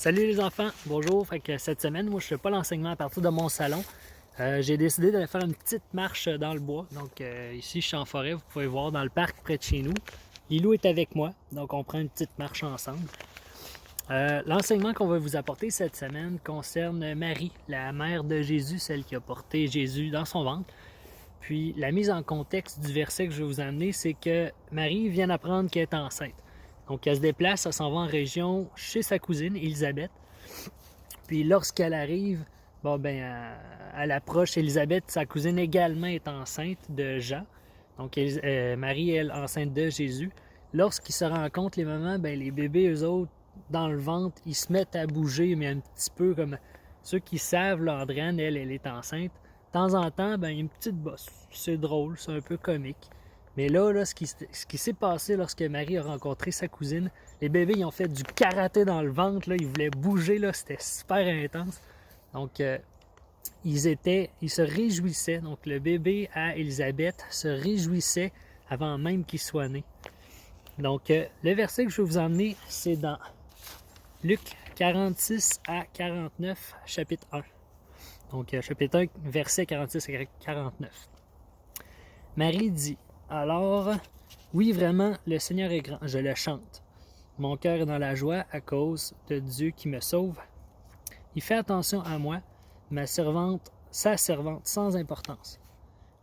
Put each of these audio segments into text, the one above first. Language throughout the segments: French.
Salut les enfants, bonjour. Cette semaine, moi je fais pas l'enseignement à partir de mon salon. J'ai décidé d'aller faire une petite marche dans le bois. Donc ici je suis en forêt, vous pouvez voir dans le parc près de chez nous. Lilou est avec moi, donc on prend une petite marche ensemble. L'enseignement qu'on va vous apporter cette semaine concerne Marie, la mère de Jésus, celle qui a porté Jésus dans son ventre. Puis la mise en contexte du verset que je vais vous amener, c'est que Marie vient d'apprendre qu'elle est enceinte. Donc, elle se déplace, elle s'en va en région chez sa cousine, Élisabeth. Puis, lorsqu'elle arrive, elle approche Élisabeth, sa cousine également est enceinte de Jean. Donc, Marie, elle, enceinte de Jésus. Lorsqu'ils se rencontrent, les mamans, les bébés, eux autres, dans le ventre, ils se mettent à bouger, mais un petit peu comme ceux qui savent, là, Andréane, elle est enceinte. De temps en temps, il y a une petite bosse. C'est drôle, c'est un peu comique. Mais là, ce qui s'est passé lorsque Marie a rencontré sa cousine, les bébés ils ont fait du karaté dans le ventre, là, ils voulaient bouger, là, c'était super intense. Donc, ils se réjouissaient. Donc, le bébé à Élisabeth se réjouissait avant même qu'il soit né. Donc, le verset que je vais vous emmener, c'est dans Luc 46 à 49, chapitre 1. Donc, chapitre 1, verset 46 à 49. Marie dit: alors, oui, vraiment, le Seigneur est grand, je le chante. Mon cœur est dans la joie à cause de Dieu qui me sauve. Il fait attention à moi, sa servante sans importance.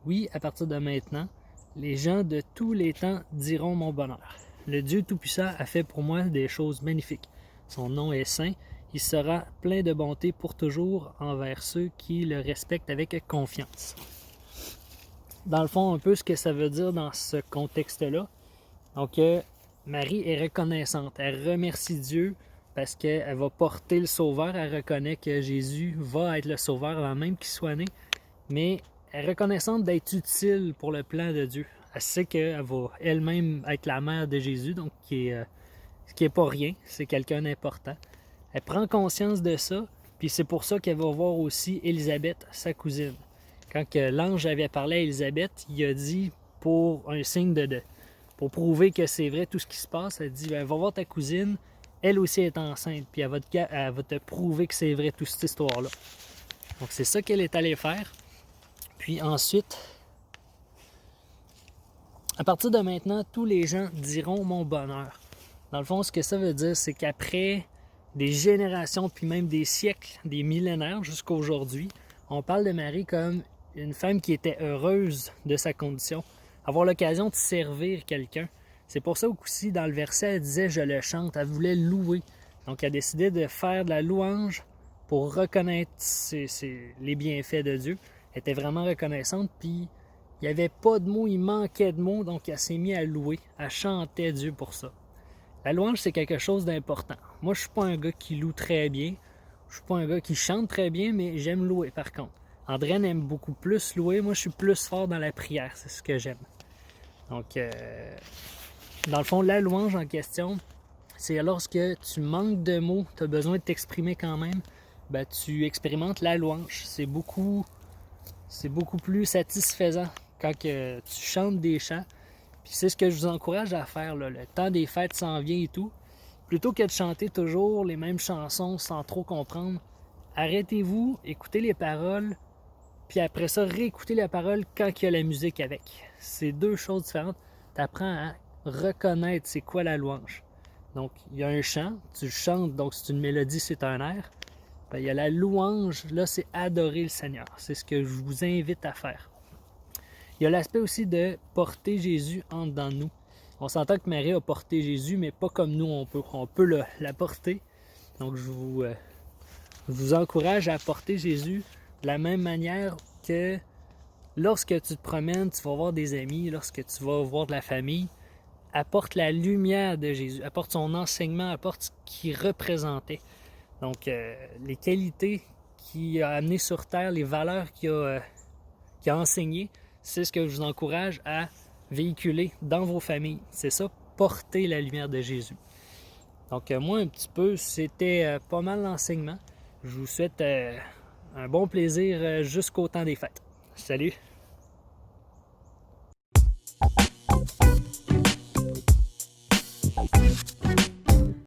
Oui, à partir de maintenant, les gens de tous les temps diront mon bonheur. Le Dieu Tout-Puissant a fait pour moi des choses magnifiques. Son nom est saint, il sera plein de bonté pour toujours envers ceux qui le respectent avec confiance. Dans le fond, un peu ce que ça veut dire dans ce contexte-là. Donc, Marie est reconnaissante. Elle remercie Dieu parce qu'elle va porter le Sauveur. Elle reconnaît que Jésus va être le Sauveur avant même qu'il soit né. Mais elle est reconnaissante d'être utile pour le plan de Dieu. Elle sait qu'elle va elle-même être la mère de Jésus, donc ce qui n'est pas rien. C'est quelqu'un d'important. Elle prend conscience de ça, puis c'est pour ça qu'elle va voir aussi Élisabeth, sa cousine. Quand l'ange avait parlé à Élisabeth, il a dit pour un signe pour prouver que c'est vrai tout ce qui se passe, elle dit va voir ta cousine, elle aussi est enceinte, puis elle va te prouver que c'est vrai toute cette histoire-là. Donc c'est ça qu'elle est allée faire. Puis ensuite, à partir de maintenant, tous les gens diront mon bonheur. Dans le fond, ce que ça veut dire, c'est qu'après des générations, puis même des siècles, des millénaires jusqu'à aujourd'hui, on parle de Marie comme une femme qui était heureuse de sa condition, avoir l'occasion de servir quelqu'un. C'est pour ça aussi, dans le verset, elle disait « je le chante », elle voulait louer. Donc, elle a décidé de faire de la louange pour reconnaître les bienfaits de Dieu. Elle était vraiment reconnaissante, puis il n'y avait pas de mots, il manquait de mots, donc elle s'est mise à louer, elle chantait Dieu pour ça. La louange, c'est quelque chose d'important. Moi, je ne suis pas un gars qui loue très bien, je ne suis pas un gars qui chante très bien, mais j'aime louer par contre. Andréane aime beaucoup plus louer. Moi, je suis plus fort dans la prière. C'est ce que j'aime. Donc, dans le fond, la louange en question, c'est lorsque tu manques de mots, tu as besoin de t'exprimer quand même, tu expérimentes la louange. C'est beaucoup plus satisfaisant quand tu chantes des chants. Puis c'est ce que je vous encourage à faire. Là. Le temps des fêtes s'en vient et tout. Plutôt que de chanter toujours les mêmes chansons sans trop comprendre, arrêtez-vous, écoutez les paroles, puis après ça, réécouter la parole quand il y a la musique avec. C'est deux choses différentes. Tu apprends à reconnaître c'est quoi la louange. Donc, il y a un chant, tu chantes, donc c'est une mélodie, c'est un air. Il y a la louange, là, c'est adorer le Seigneur. C'est ce que je vous invite à faire. Il y a l'aspect aussi de porter Jésus en dedans de nous. On s'entend que Marie a porté Jésus, mais pas comme nous, on peut la porter. Donc, je vous encourage à porter Jésus de la même manière que lorsque tu te promènes, tu vas voir des amis, lorsque tu vas voir de la famille, apporte la lumière de Jésus, apporte son enseignement, apporte ce qu'il représentait. Donc, les qualités qu'il a amenées sur terre, les valeurs qu'il a enseignées, c'est ce que je vous encourage à véhiculer dans vos familles. C'est ça, porter la lumière de Jésus. Donc, moi, un petit peu, c'était pas mal l'enseignement. Je vous souhaite un bon plaisir jusqu'au temps des fêtes. Salut!